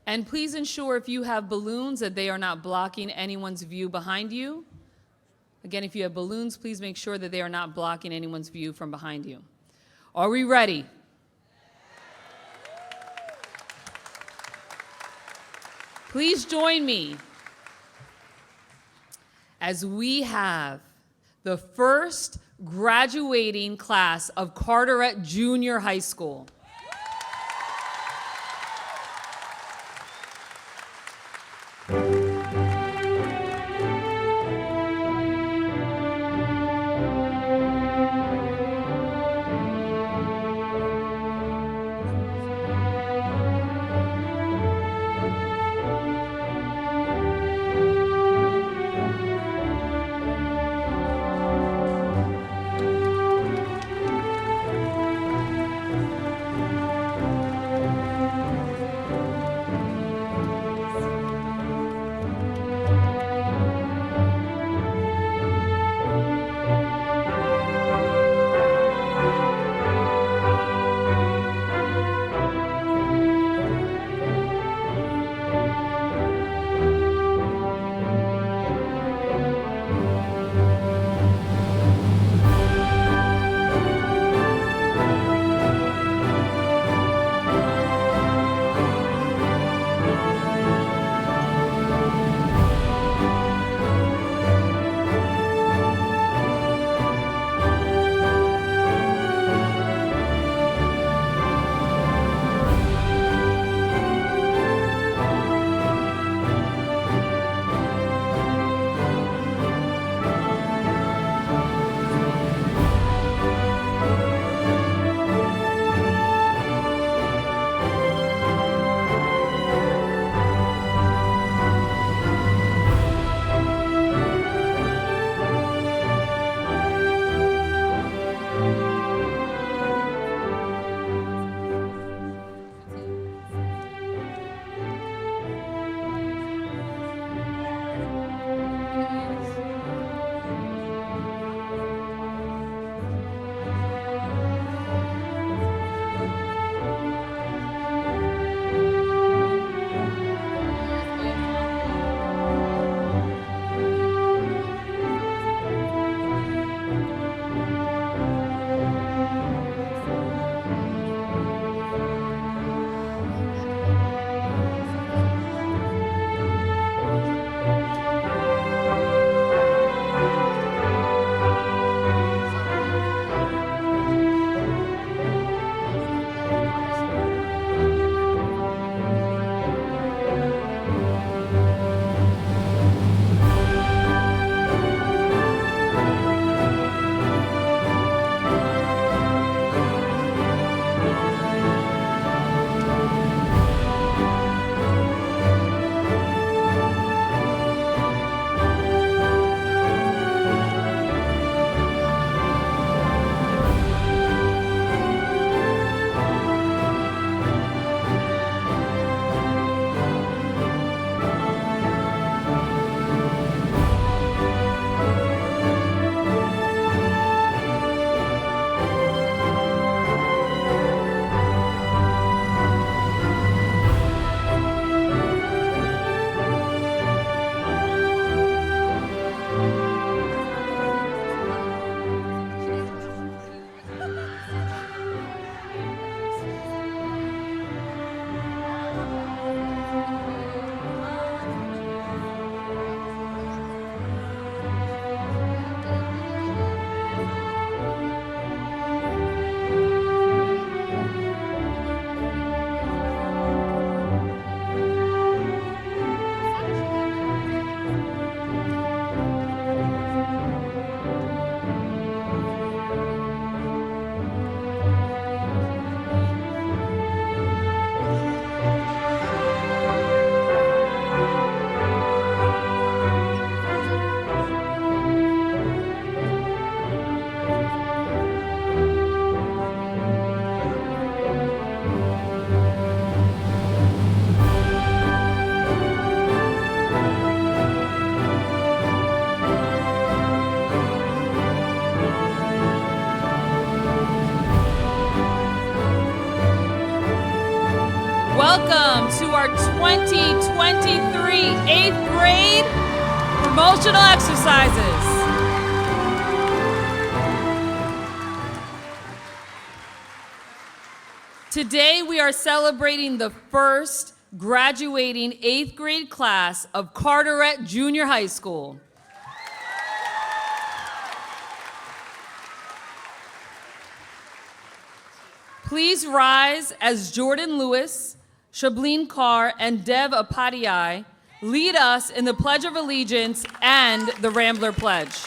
And please ensure if you have balloons that they are not blocking anyone's view behind you. Again, if you have balloons, please make sure that they are not blocking anyone's view from behind you. Are we ready? Please join me as we have the first graduating class of Carteret Junior High School. welcome to our 2023 8th grade promotional exercises. Today we are celebrating the first graduating 8th grade class of Carteret Junior High School. Please rise as Jordan Lewis, Shablin Carr, and Dev Apadiai lead us in the Pledge of Allegiance and the Rambler Pledge.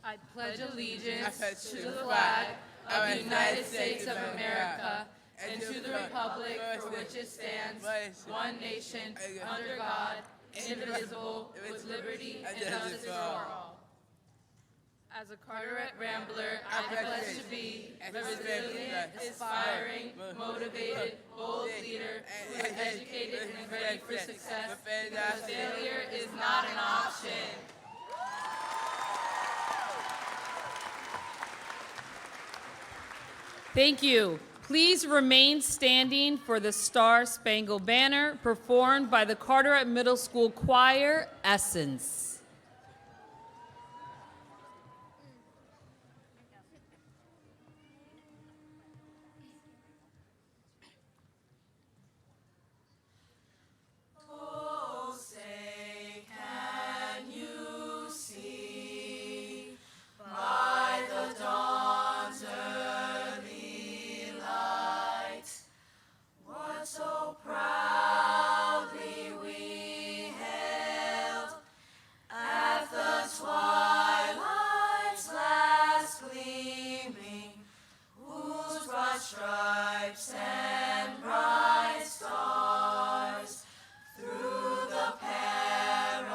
I pledge allegiance to the flag of the United States of America and to the republic for which it stands, one nation, under God, indivisible, with liberty and justice for all. As a Carteret Rambler, I pledge to be a resilient, aspiring, motivated, bold leader who is educated and ready for success, because failure is not an option. Thank you. Please remain standing for the Star Spangled Banner performed by the Carteret Middle School Choir, Essence. Stripes and bright stars through the perilous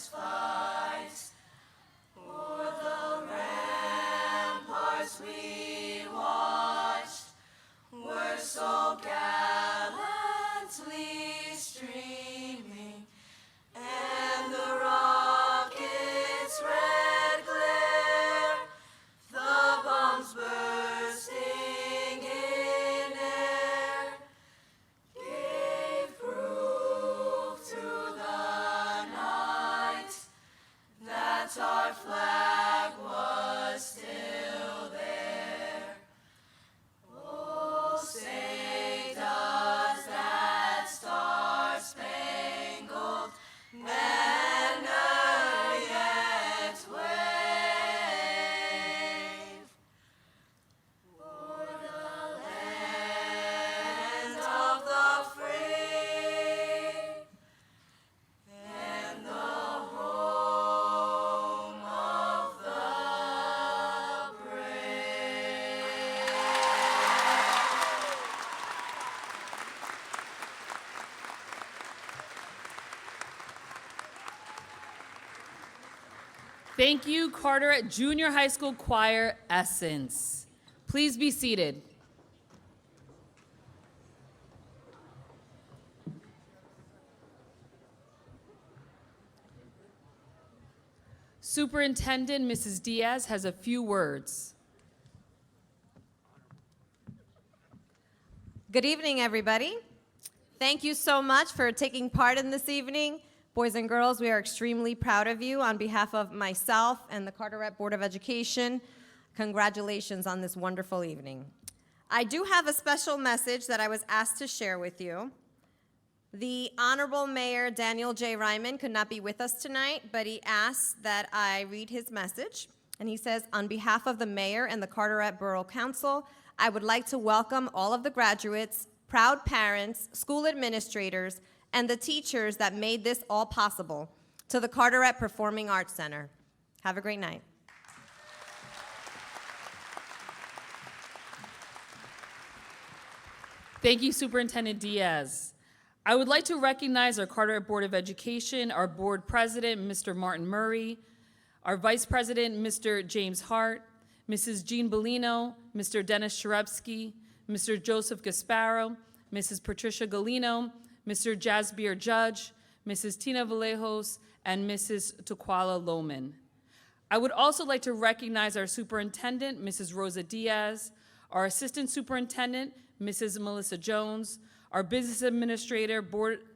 fight. For the ramparts we watched were so gallantly streaming, and the rockets' red glare, the bombs bursting in air, gave proof through the night that our flag was still there. Oh, say does that star-spangled banner yet wave o'er the land of the free and the home of the brave? Thank you, Carteret Junior High School Choir, Essence. Please be seated. Superintendent Mrs. Diaz has a few words. Good evening, everybody. Thank you so much for taking part in this evening. Boys and girls, we are extremely proud of you. On behalf of myself and the Carteret Board of Education, congratulations on this wonderful evening. I do have a special message that I was asked to share with you. The Honorable Mayor Daniel J. Ryman could not be with us tonight, but he asked that I read his message. And he says, on behalf of the mayor and the Carteret Borough Council, I would like to welcome all of the graduates, proud parents, school administrators, and the teachers that made this all possible to the Carteret Performing Arts Center. Have a great night. Thank you, Superintendent Diaz. I would like to recognize our Carteret Board of Education, our board president, Mr. Martin Murray, our vice president, Mr. James Hart, Mrs. Jean Bellino, Mr. Dennis Sharepsky, Mr. Joseph Gasparo, Mrs. Patricia Galino, Mr. Jasbir Judge, Mrs. Tina Vallejos, and Mrs. Tukwala Lohman. I would also like to recognize our superintendent, Mrs. Rosa Diaz, our assistant superintendent, Mrs. Melissa Jones, our business administrator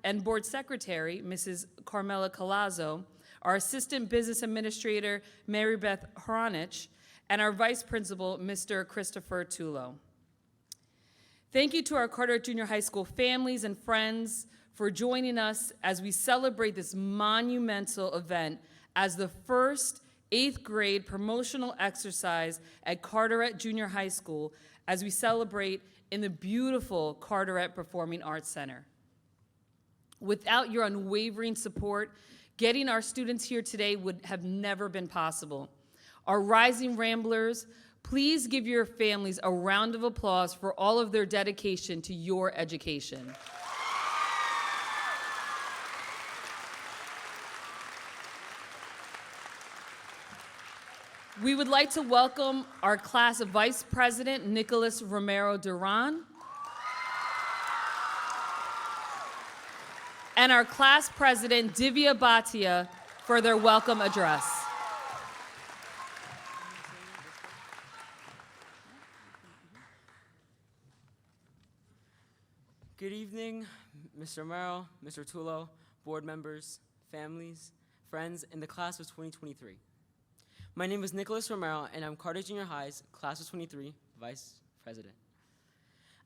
and board secretary, Mrs. Carmela Colazo, our assistant business administrator, Mary Beth Hronich, and our vice principal, Mr. Christopher Tulo. Thank you to our Carteret Junior High School families and friends for joining us as we celebrate this monumental event as the first 8th grade promotional exercise at Carteret Junior High School as we celebrate in the beautiful Carteret Performing Arts Center. Without your unwavering support, getting our students here today would have never been possible. Our rising Ramblers, please give your families a round of applause for all of their dedication to your education. We would like to welcome our class Vice President, Nicholas Romero Duran, and our class president, Divya Bhatia, for their welcome address. Good evening, Mr. Romero, Mr. Tulo, board members, families, friends, and the class of 2023. My name is Nicholas Romero, and I'm Carteret Junior High's class of 23 vice president.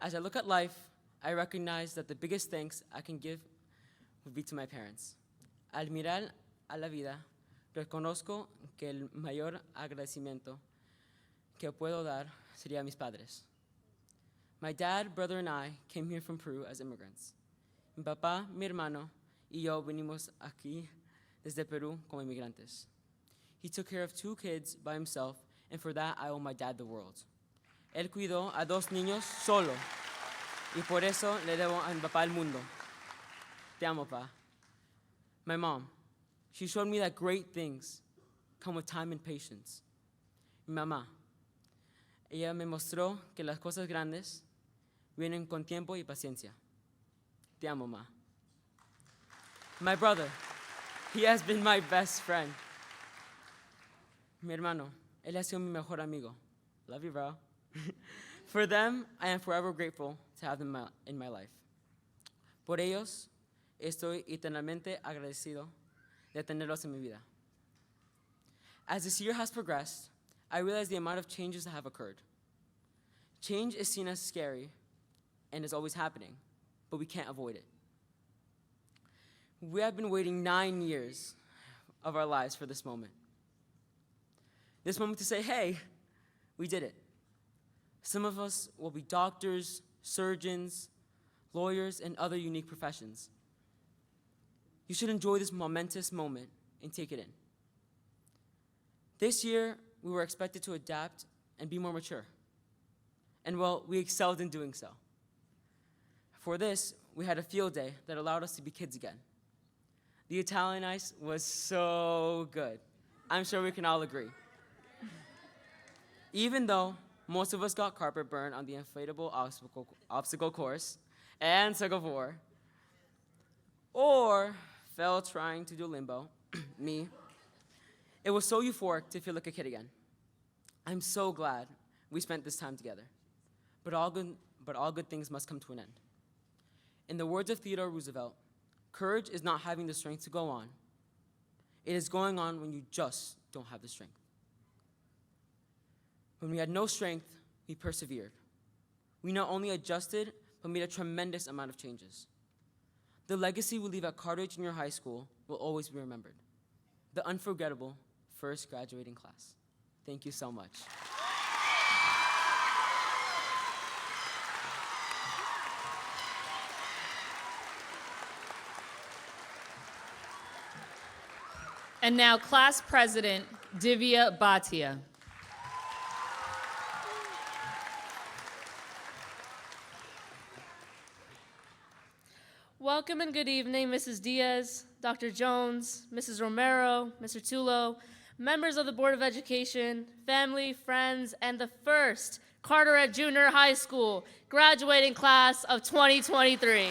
As I look at life, I recognize that the biggest thanks I can give would be to my parents. Al mirar a la vida, reconozco que el mayor agradecimiento que puedo dar sería a mis padres. My dad, brother, and I came here from Peru as immigrants. Mi papá, mi hermano, y yo venimos aquí desde Perú como inmigrantes. He took care of 2 kids by himself, and for that I owe my dad the world. Él cuidó a 2 niños solo, y por eso le debo a mi papá el mundo. Te amo, pa. My mom, she showed me that great things come with time and patience. Mi mamá, ella me mostró que las cosas grandes vienen con tiempo y paciencia. Te amo, ma. My brother, he has been my best friend. Mi hermano, él ha sido mi mejor amigo. Love you, bro. For them, I am forever grateful to have them in my life. Por ellos, estoy eternamente agradecido de tenerlos en mi vida. As this year has progressed, I realize the amount of changes that have occurred. Change is seen as scary and is always happening, but we can't avoid it. We have been waiting 9 years of our lives for this moment. This moment to say, hey, we did it. Some of us will be doctors, surgeons, lawyers, and other unique professions. You should enjoy this momentous moment and take it in. This year, we were expected to adapt and be more mature. And well, we excelled in doing so. For this, we had a field day that allowed us to be kids again. The Italian ice was so good. I'm sure we can all agree. Even though most of us got carpet burn on the inflatable obstacle course and tug of war, or fell trying to do limbo, me, it was so euphoric to feel like a kid again. I'm so glad we spent this time together. But all good things must come to an end. In the words of Theodore Roosevelt, courage is not having the strength to go on. It is going on when you just don't have the strength. When we had no strength, we persevered. We not only adjusted, but made a tremendous amount of changes. The legacy we leave at Carteret Junior High School will always be remembered. The unforgettable first graduating class. Thank you so much. And now, class president, Divya Bhatia. Welcome and good evening, Mrs. Diaz, Dr. Jones, Mrs. Romero, Mr. Tulo, members of the Board of Education, family, friends, and the first Carteret Junior High School graduating class of 2023.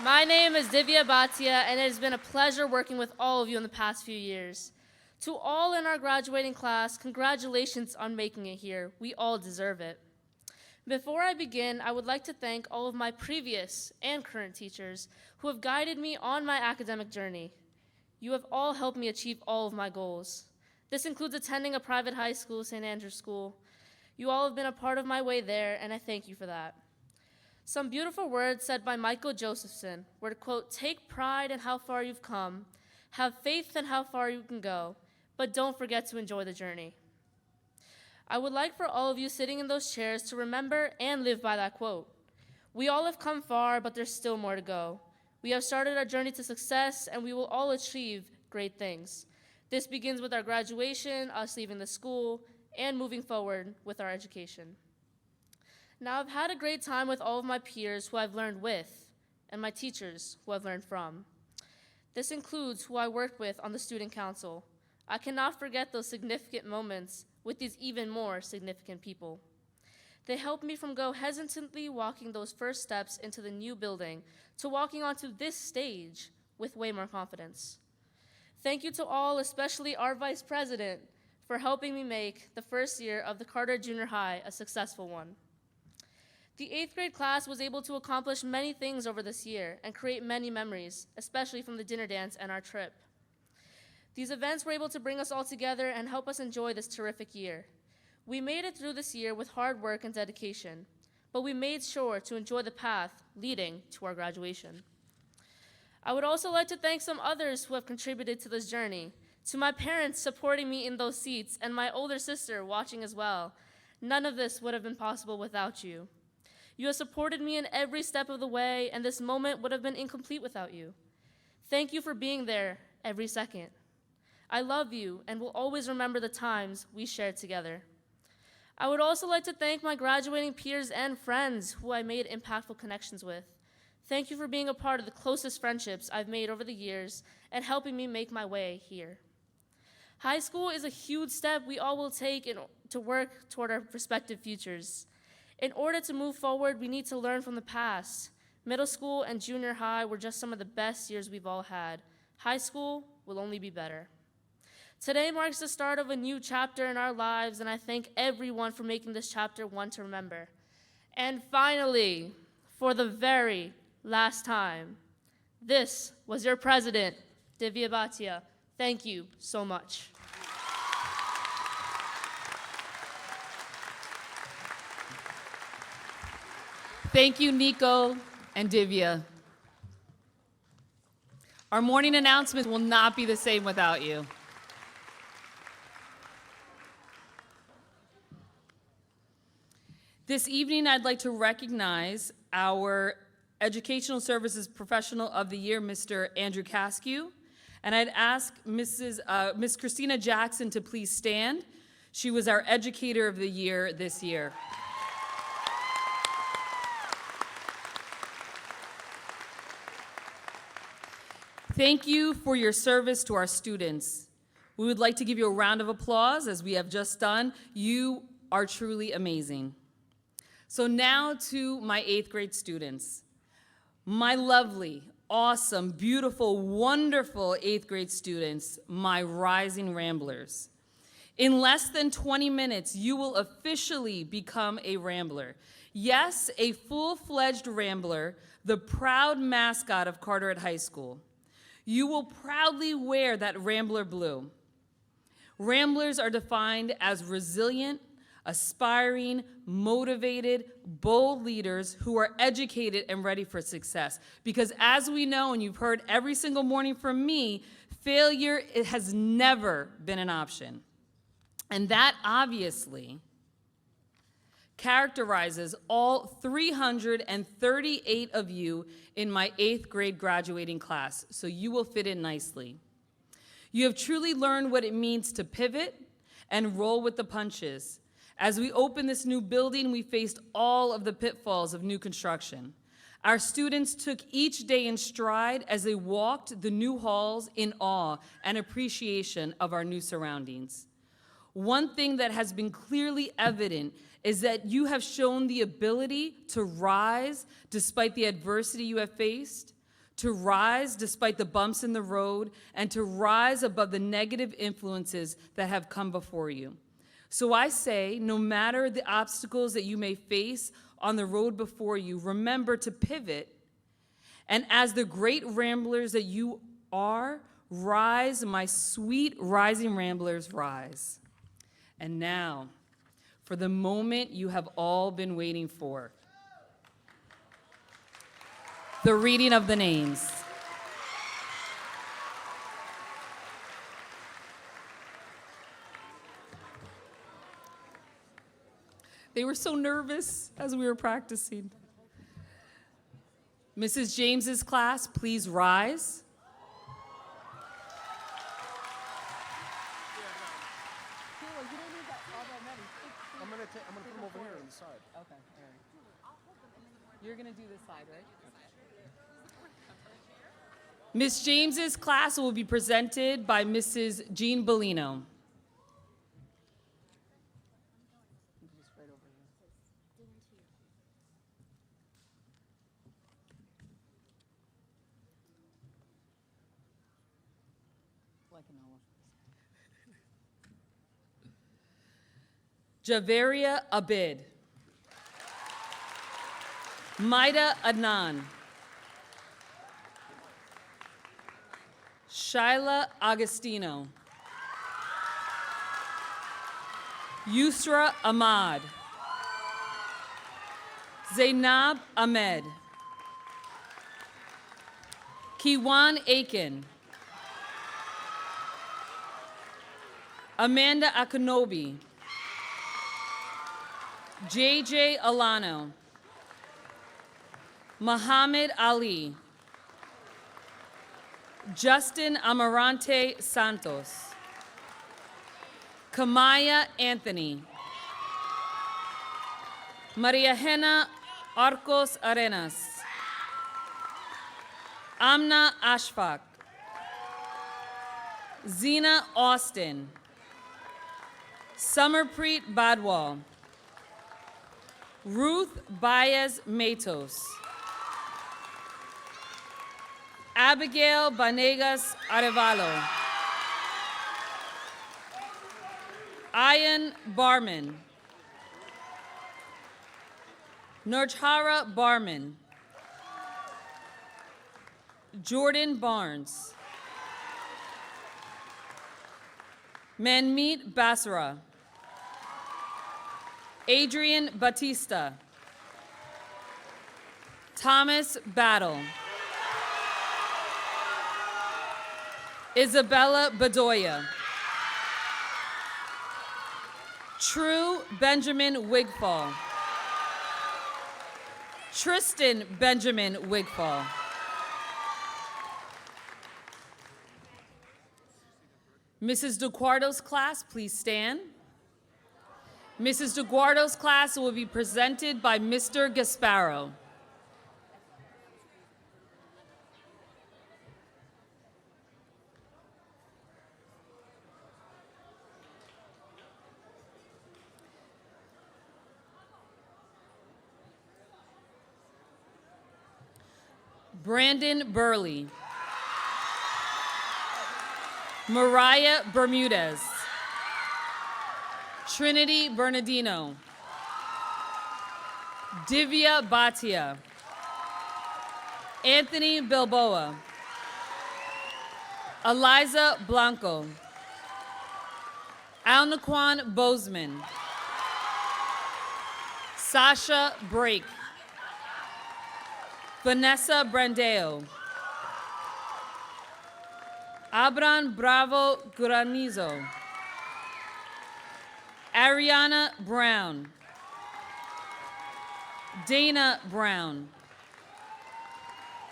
My name is Divya Bhatia, and it has been a pleasure working with all of you in the past few years. To all in our graduating class, congratulations on making it here. We all deserve it. Before I begin, I would like to thank all of my previous and current teachers who have guided me on my academic journey. You have all helped me achieve all of my goals. This includes attending a private high school, St. Andrew's School. You all have been a part of my way there, and I thank you for that. Some beautiful words said by Michael Josephson were to quote, "Take pride in how far you've come, have faith in how far you can go, but don't forget to enjoy the journey." I would like for all of you sitting in those chairs to remember and live by that quote. We all have come far, but there's still more to go. We have started our journey to success, and we will all achieve great things. This begins with our graduation, us leaving the school, and moving forward with our education. Now, I've had a great time with all of my peers who I've learned with, and my teachers who I've learned from. This includes who I worked with on the student council. I cannot forget those significant moments with these even more significant people. They helped me from go hesitantly walking those first steps into the new building to walking onto this stage with way more confidence. Thank you to all, especially our vice president, for helping me make the first year of the Carteret Junior High a successful one. The 8th grade class was able to accomplish many things over this year and create many memories, especially from the dinner dance and our trip. These events were able to bring us all together and help us enjoy this terrific year. We made it through this year with hard work and dedication, but we made sure to enjoy the path leading to our graduation. I would also like to thank some others who have contributed to this journey, to my parents supporting me in those seats and my older sister watching as well. None of this would have been possible without you. You have supported me in every step of the way, and this moment would have been incomplete without you. Thank you for being there every second. I love you and will always remember the times we shared together. I would also like to thank my graduating peers and friends who I made impactful connections with. Thank you for being a part of the closest friendships I've made over the years and helping me make my way here. High school is a huge step we all will take to work toward our respective futures. In order to move forward, we need to learn from the past. Middle school and junior high were just some of the best years we've all had. High school will only be better. Today marks the start of a new chapter in our lives, and I thank everyone for making this chapter one to remember. And finally, for the very last time, this was your president, Divya Bhatia. Thank you so much. Thank you, Nico and Divya. Our morning announcements will not be the same without you. This evening, I'd like to recognize our Educational Services Professional of the Year, Mr. Andrew Caskew, and I'd ask Miss Christina Jackson to please stand. She was our Educator of the Year this year. Thank you for your service to our students. We would like to give you a round of applause, as we have just done. You are truly amazing. So now to my 8th grade students. My lovely, awesome, beautiful, wonderful 8th grade students, my rising ramblers. In less than 20 minutes, you will officially become a rambler. Yes, a full-fledged rambler, the proud mascot of Carteret High School. You will proudly wear that Rambler blue. Ramblers are defined as resilient, aspiring, motivated, bold leaders who are educated and ready for success. Because as we know, and you've heard every single morning from me, failure has never been an option. And that obviously characterizes all 338 of you in my 8th grade graduating class, so you will fit in nicely. You have truly learned what it means to pivot and roll with the punches. As we opened this new building, we faced all of the pitfalls of new construction. Our students took each day in stride as they walked the new halls in awe and appreciation of our new surroundings. One thing that has been clearly evident is that you have shown the ability to rise despite the adversity you have faced, to rise despite the bumps in the road, and to rise above the negative influences that have come before you. So I say, no matter the obstacles that you may face on the road before you, remember to pivot, and as the great ramblers that you are, rise, my sweet rising ramblers, rise. And now, for the moment you have all been waiting for, the reading of the names. They were so nervous as we were practicing. Mrs. James's class, please rise. I'm gonna put them over here on the side. Okay, all right. You're gonna do this side, right? Miss James's class will be presented by Mrs. Jean Bellino. Javeria Abid. Maida Adnan. Shaila Agostino. Yusra Ahmad. Zainab Ahmed. Kiwan Aiken. Amanda Akinobi. JJ Alano. Muhammad Ali. Justin Amarante Santos. Kamaya Anthony. Maria Hena Arcos Arenas. Amna Ashfaq. Zena Austin. Summerpreet Badwal. Ruth Baez Matos. Abigail Banegas Arevalo. Ayan Barman. Nurjhara Barman. Jordan Barnes. Manmeet Basra. Adrian Batista. Thomas Battle. Isabella Bedoya. True Benjamin Wigfall. Tristan Benjamin Wigfall. Mrs. DeGuardo's class, please stand. Mrs. DeGuardo's class will be presented by Mr. Gasparo. Brandon Burley. Mariah Bermudez. Trinity Bernardino. Divya Bhatia. Anthony Bilboa. Eliza Blanco. Alnaquan Bozeman. Sasha Brake. Vanessa Brandeo. Abran Bravo Granizo. Ariana Brown. Dana Brown.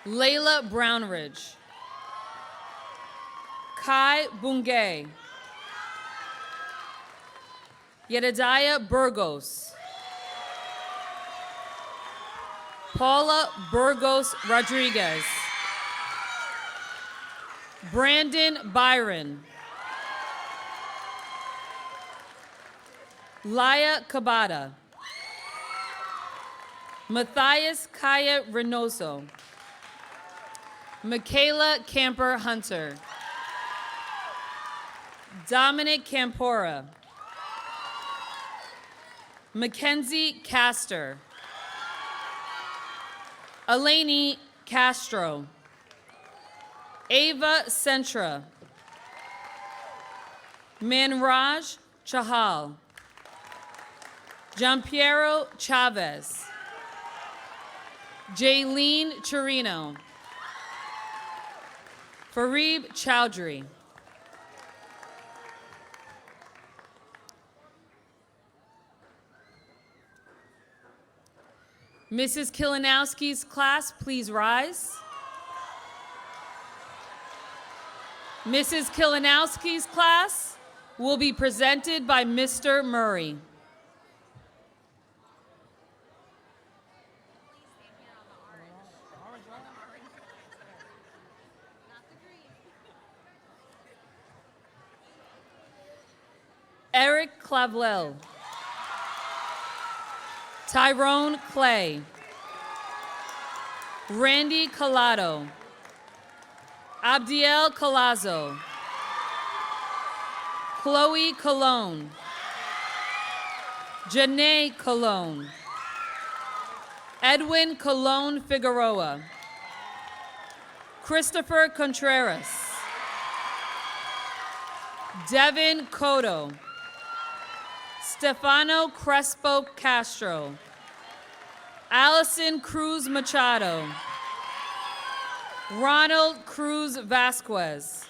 Layla Brownridge. Kai Bungay. Yedidiah Burgos. Paula Burgos Rodriguez. Brandon Byron. Laya Cabada. Matthias Kaya Reynoso. Michaela Camper Hunter. Dominic Campora. Mackenzie Castor. Eleni Castro. Ava Sentra. Manraj Chahal. Giampiero Chavez. Jaylene Chirino. Fareeb Chowdhury. Mrs. Kilinowski's class, please rise. Mrs. Kilinowski's class will be presented by Mr. Murray. Eric Clavell. Tyrone Clay. Randy Collado. Abdiel Colazo. Chloe Colon. Janae Colon. Edwin Colon Figueroa. Christopher Contreras. Devin Cotto. Stefano Crespo Castro. Allison Cruz Machado. Ronald Cruz Vasquez.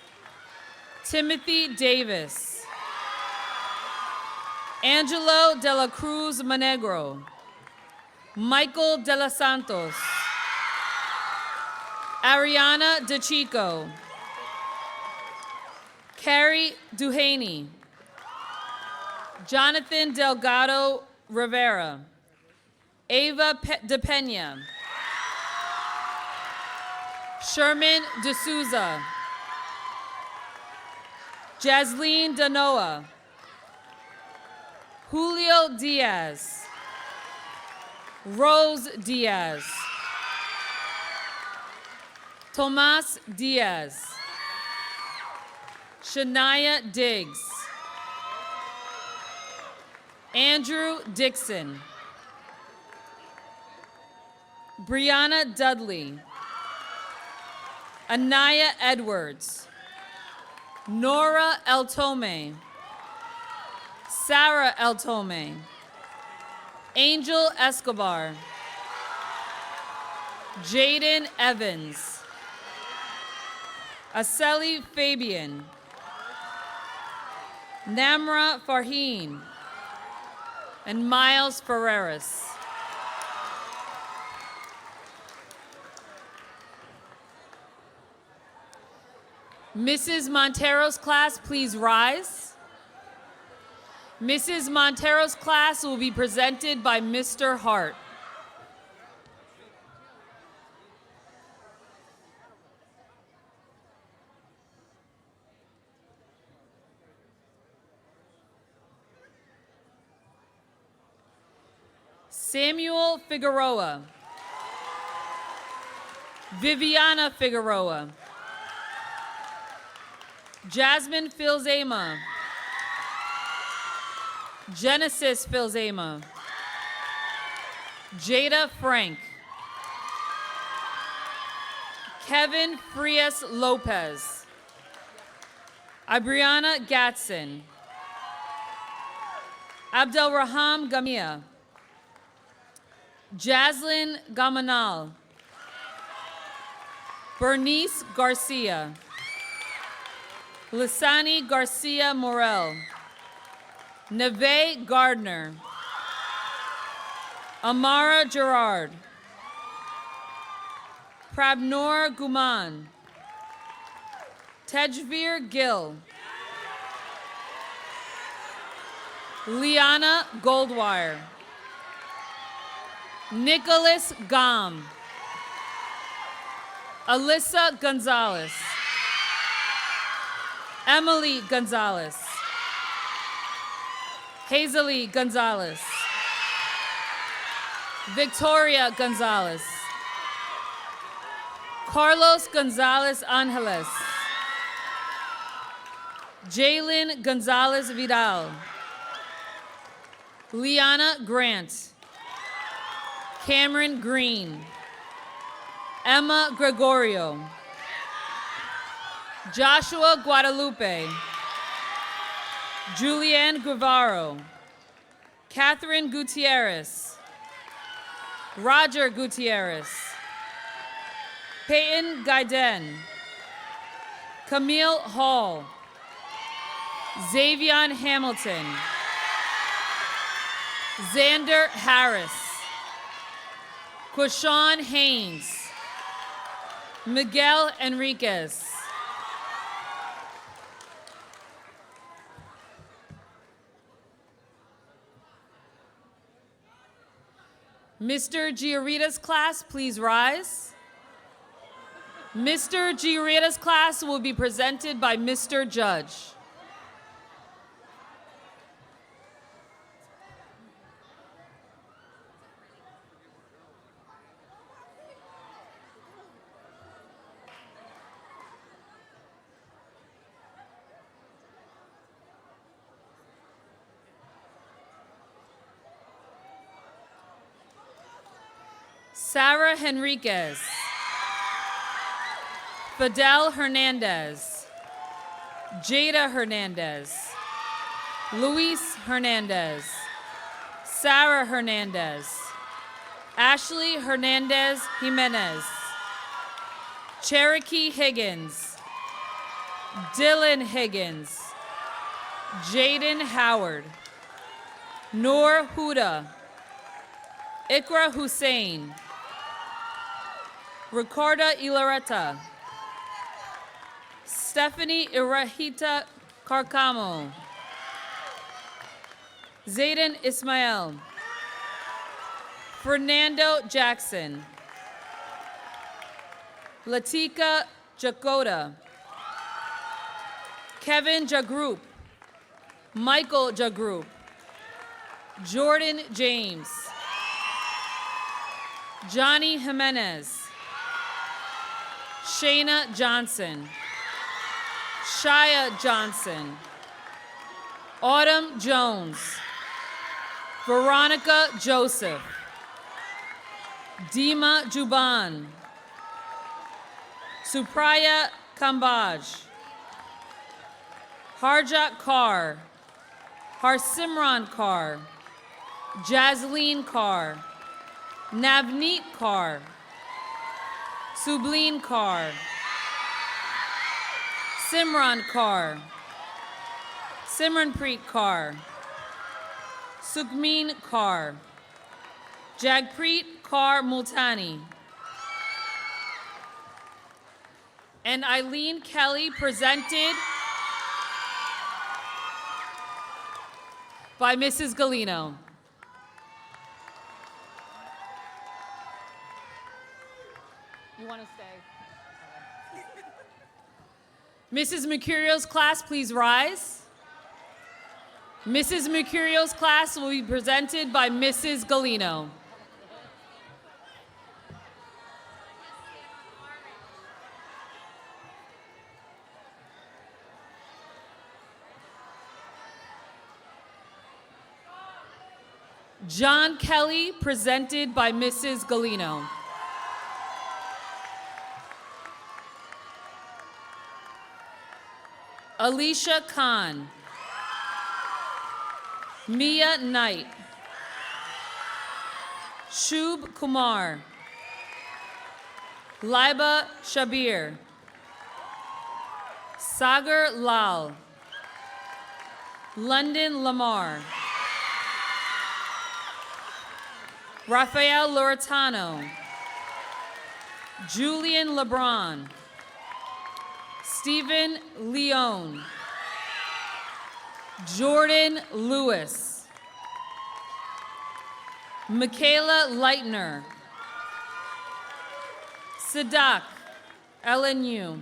Timothy Davis. Angelo de la Cruz Monegro. Michael de los Santos. Ariana DeChico. Carrie Duhaney. Jonathan Delgado Rivera. Ava De Pena. Sherman D'Souza. Jasleen Danoa. Julio Diaz. Rose Diaz. Tomas Diaz. Shania Diggs. Andrew Dixon. Brianna Dudley. Anaya Edwards. Nora Eltome. Sarah Eltome. Angel Escobar. Jaden Evans. Aseli Fabian. Namra Farheen. And Miles Ferreras. Mrs. Montero's class, please rise. Mrs. Montero's class will be presented by Mr. Hart. Samuel Figueroa. Viviana Figueroa. Jasmine Filzema. Genesis Filzema. Jada Frank. Kevin Frias Lopez. Abriana Gatson. Abdelraham Gamia. Jaslyn Gamanal. Bernice Garcia. Lissani Garcia Morel. Neve Gardner. Amara Gerard. Prabnor Guman. Tejveer Gill. Liana Goldwire. Nicholas Gom. Alyssa Gonzalez. Emily Gonzalez. Hazely Gonzalez. Victoria Gonzalez. Carlos Gonzalez Angeles. Jalen Gonzalez Vidal. Liana Grant. Cameron Green. Emma Gregorio. Joshua Guadalupe. Julianne Guevaro. Catherine Gutierrez. Roger Gutierrez. Peyton Gaiden. Camille Hall. Xavion Hamilton. Xander Harris. Quashawn Haynes. Miguel Enriquez. Mr. Giorita's class, please rise. Mr. Giorita's class will be presented by Mr. Judge. Sarah Henriquez. Fidel Hernandez. Jada Hernandez. Luis Hernandez. Sarah Hernandez. Ashley Hernandez Jimenez. Cherokee Higgins. Dylan Higgins. Jaden Howard. Noor Huda. Ikra Hussein. Ricarda Ilareta. Stephanie Irahita Carcamo. Zayden Ismail. Fernando Jackson. Latika Jacoda. Kevin Jagroup. Michael Jagroup. Jordan James. Johnny Jimenez. Shayna Johnson. Shia Johnson. Autumn Jones. Veronica Joseph. Dima Juban. Supriya Kambaj. Harjat Kaur. Harsimran Kaur. Jasleen Kaur. Navneet Kaur. Subleen Kaur. Simran Kaur. Simranpreet Kaur. Sukhmeen Kaur. Jagpreet Kaur Multani. And Eileen Kelly, presented by Mrs. Galino. You want to stay? Mrs. Mercurio's class, please rise. Mrs. Mercurio's class will be presented by Mrs. Galino. John Kelly, presented by Mrs. Galino. Alicia Khan. Mia Knight. Shub Kumar. Laiba Shabir. Sagar Lal. London Lamar. Rafael Loretano. Julian LeBron. Stephen Leone. Jordan Lewis. Michaela Leitner. Sadak LNU.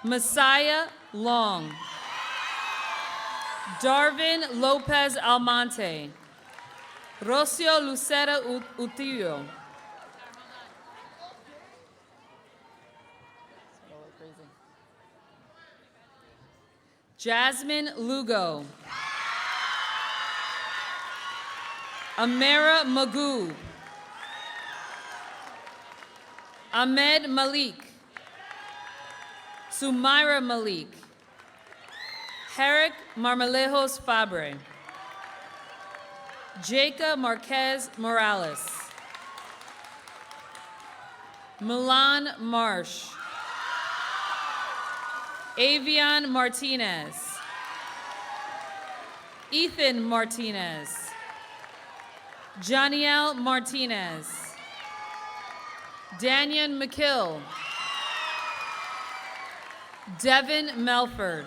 Messiah Long. Darvin Lopez Almonte. Rocio Lucera Utillo. Jasmine Lugo. Amara Magoo. Ahmed Malik. Sumaira Malik. Herrick Marmalejos Fabre. Jacob Marquez Morales. Milan Marsh. Avion Martinez. Ethan Martinez. Janiel Martinez. Daniel McKill. Devin Melford.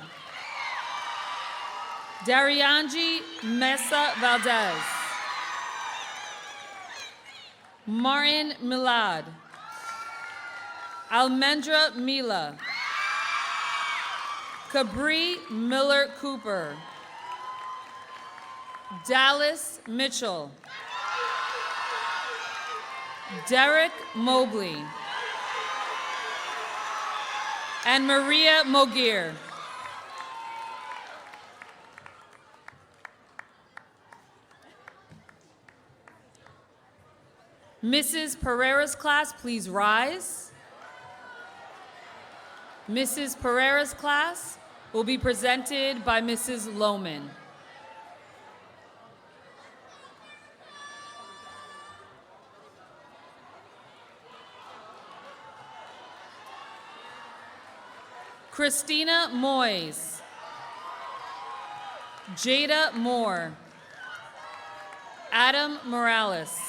Darianji Mesa Valdez. Martin Milad. Almendra Mila. Cabri Miller Cooper. Dallas Mitchell. Derek Mobley. And Maria Mogir. Mrs. Pereira's class, please rise. Mrs. Pereira's class will be presented by Mrs. Lohman. Christina Moyes. Jada Moore. Adam Morales.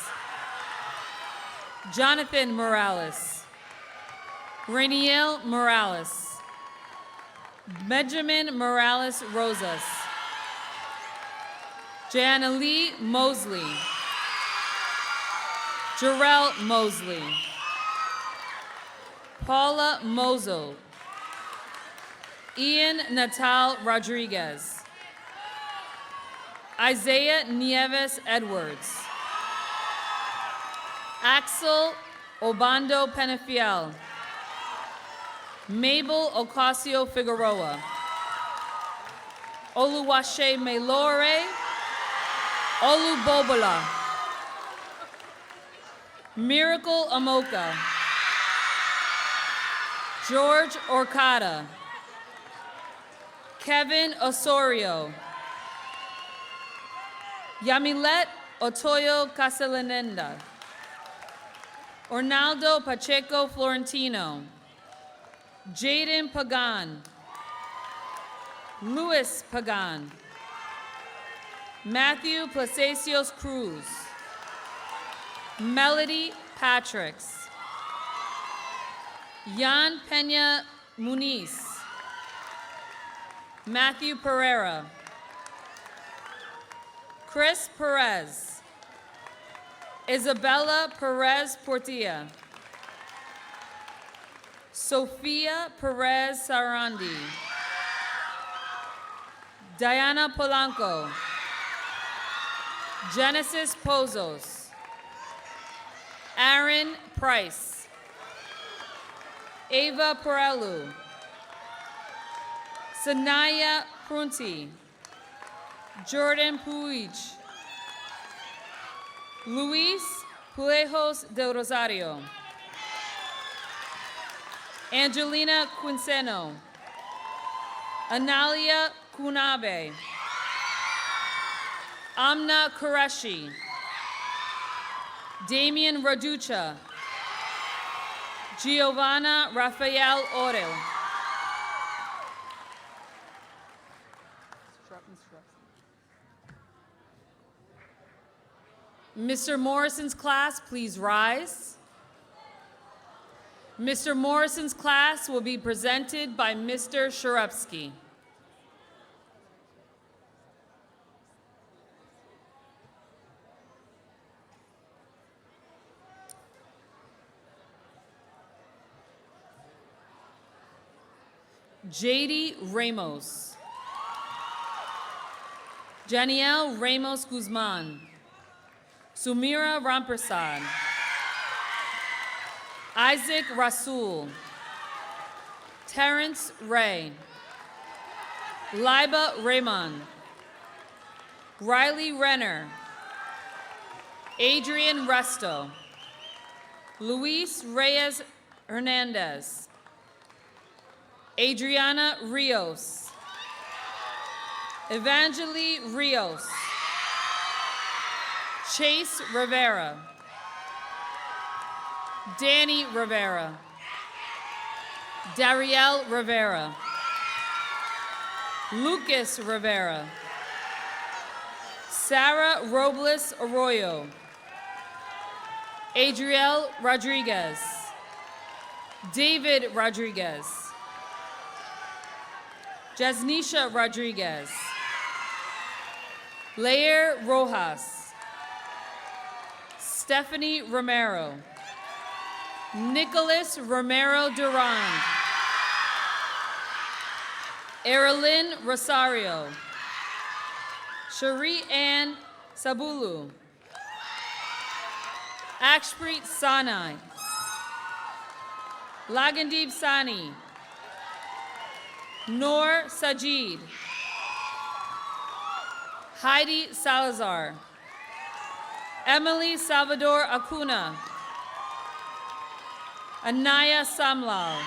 Jonathan Morales. Rainiel Morales. Benjamin Morales Rosas. Jana Lee Mosley. Jarrell Mosley. Paula Mozo. Ian Natal Rodriguez. Isaiah Nieves Edwards. Axel Obando Penefiel. Mabel Ocasio Figueroa. Oluwase Melore. Olubobola. Miracle Amoka. George Orcada. Kevin Osorio. Yamilet Otoyo Castellanenda. Ornaldo Pacheco Florentino. Jaden Pagan. Luis Pagan. Matthew Placencios Cruz. Melody Patricks. Jan Pena Muniz. Matthew Pereira. Chris Perez. Isabella Perez Portilla. Sofia Perez Sarandi. Diana Polanco. Genesis Pozos. Aaron Price. Ava Perelu. Sanaya Prunti. Jordan Puig. Luis Puejos del Rosario. Angelina Quinceno. Analia Kunabe. Amna Qureshi. Damian Raducha. Giovanna Rafael Orel. Mr. Morrison's class, please rise. Mr. Morrison's class will be presented by Mr. Sharupski. JD Ramos. Janielle Ramos Guzman. Sumira Ramprasad. Isaac Rasul. Terrence Ray. Liba Raymond. Riley Renner. Adrian Resto. Luis Reyes Hernandez. Adriana Rios. Evangeline Rios. Chase Rivera. Danny Rivera. Darielle Rivera. Lucas Rivera. Sarah Robles Arroyo. Adriel Rodriguez. David Rodriguez. Jasnisha Rodriguez. Lair Rojas. Stephanie Romero. Nicholas Romero Durand. Erilyn Rosario. Cherie Ann Sabulu. Akshpreet Sanai. Lagandeep Sani. Noor Sajid. Heidi Salazar. Emily Salvador Acuna. Anaya Samlal.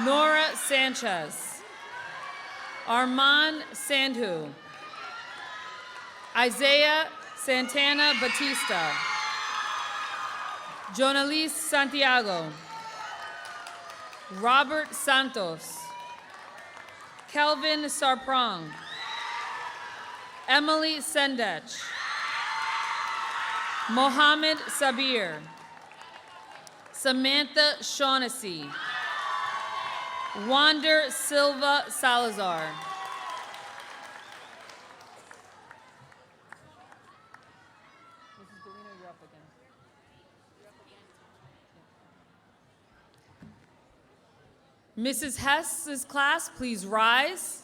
Nora Sanchez. Armand Sandhu. Isaiah Santana Batista. Jonalise Santiago. Robert Santos. Kelvin Sarprong. Emily Sendech. Mohammed Sabir. Samantha Shaughnessy. Wander Silva Salazar. Mrs. Hess's class, please rise.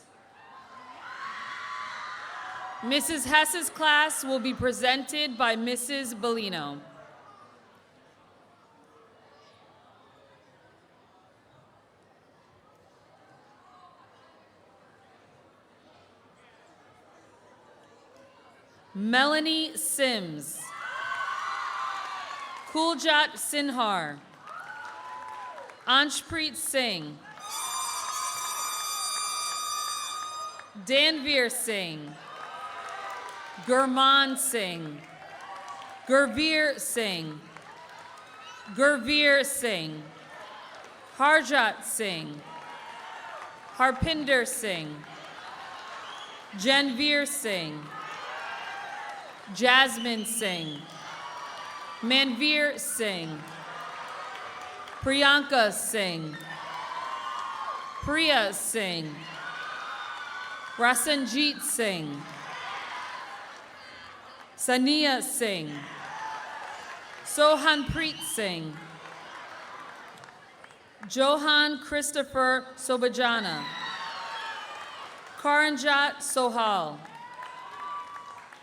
Mrs. Hess's class will be presented by Mrs. Bellino. Melanie Sims. Kuljat Sinhar. Anshpreet Singh. Danveer Singh. Gurman Singh. Gurveer Singh. Gurveer Singh. Harjat Singh. Harpinder Singh. Janveer Singh. Jasmine Singh. Manveer Singh. Priyanka Singh. Priya Singh. Rasanjit Singh. Sania Singh. Sohanpreet Singh. Johan Christopher Sobajana. Karanjat Sohal.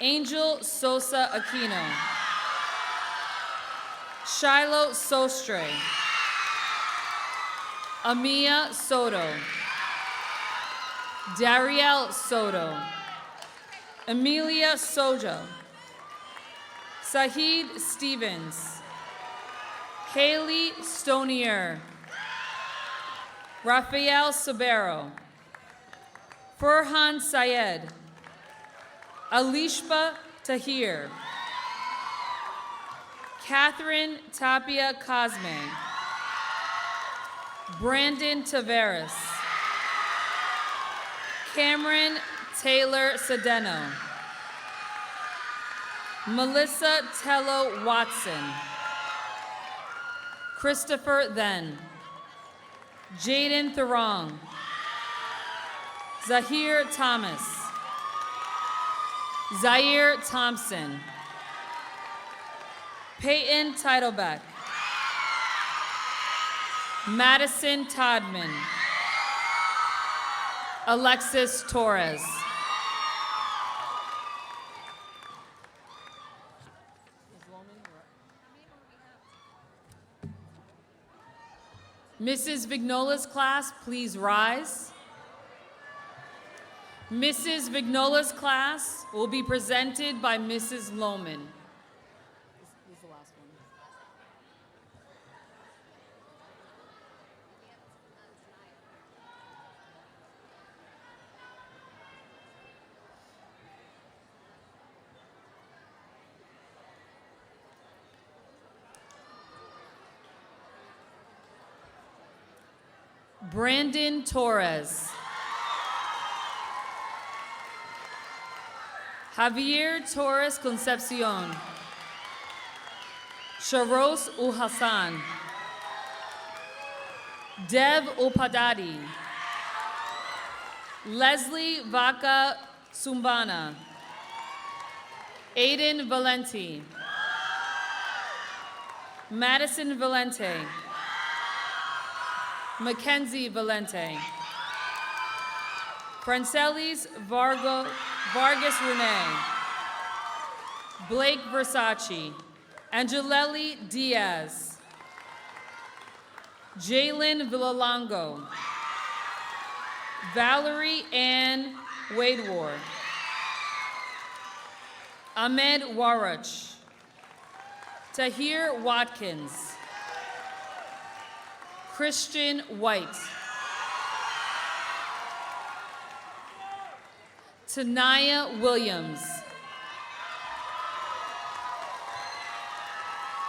Angel Sosa Aquino. Shiloh Sostre. Amia Soto. Darielle Soto. Emilia Sojo. Sahid Stevens. Haley Stonier. Rafael Sabero. Furhan Syed. Alishba Tahir. Catherine Tapia Cosme. Brandon Taveras. Cameron Taylor Sedeno. Melissa Tello Watson. Christopher Then. Jaden Thurong. Zahir Thomas. Zaire Thompson. Peyton Titleback. Madison Todman. Alexis Torres. Mrs. Vignola's class, please rise. Mrs. Vignola's class will be presented by Mrs. Lohman. Brandon Torres. Javier Torres Concepcion. Sharos Uhassan. Dev Upadadi. Leslie Vaca Sumbana. Aiden Valenti. Madison Valente. Mackenzie Valente. Francelis Vargas Rene. Blake Versace. Angelelli Diaz. Jalen Villalongo. Valerie Ann Wadewar. Ahmed Warach. Tahir Watkins. Christian White. Tanaya Williams.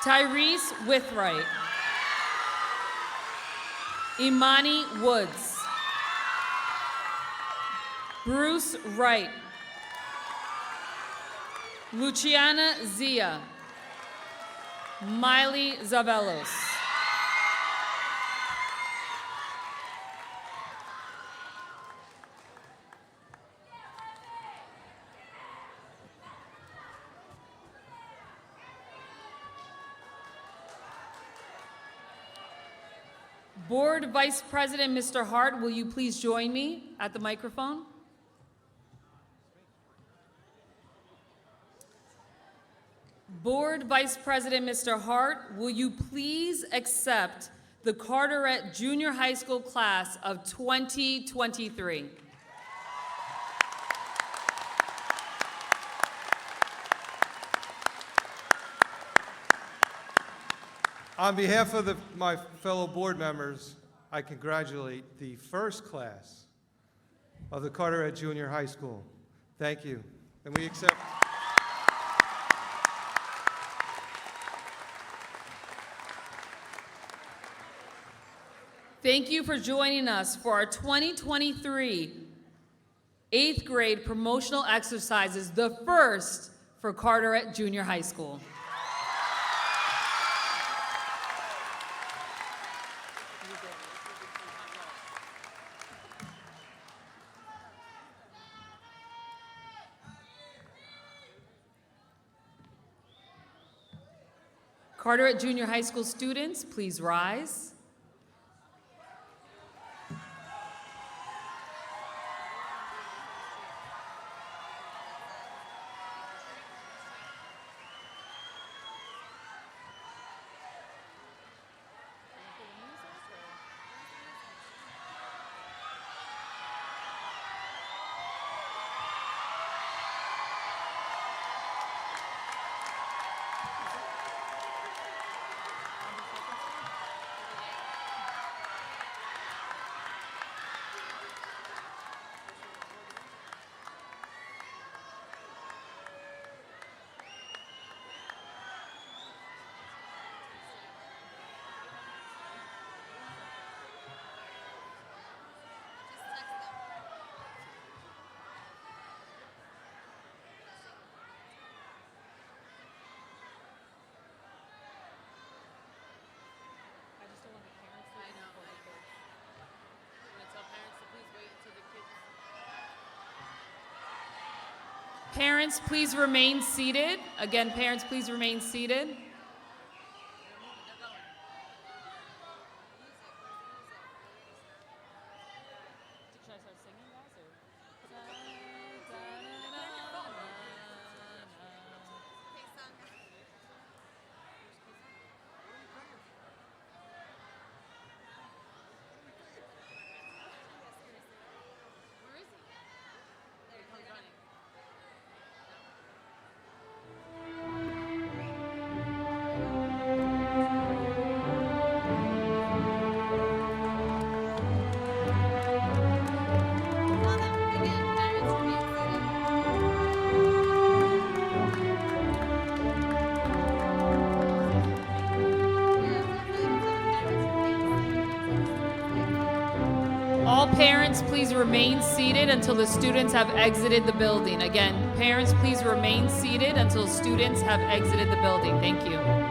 Tyrese Withright. Imani Woods. Bruce Wright. Luciana Zia. Miley Zavelos. Board Vice President Mr. Hart, will you please join me at the microphone? Board Vice President Mr. Hart, will you please accept the Carteret Junior High School class of 2023? On behalf of my fellow board members, I congratulate the first class of the Carteret Junior High School. Thank you. And we accept. Thank you for joining us for our 2023 8th grade promotional exercises, the first for Carteret Junior High School. Carteret Junior High School students, please rise. Parents, please remain seated. Again, parents, please remain seated. all parents please remain seated until the students have exited the building? Again, parents please remain seated until students have exited the building. Thank you.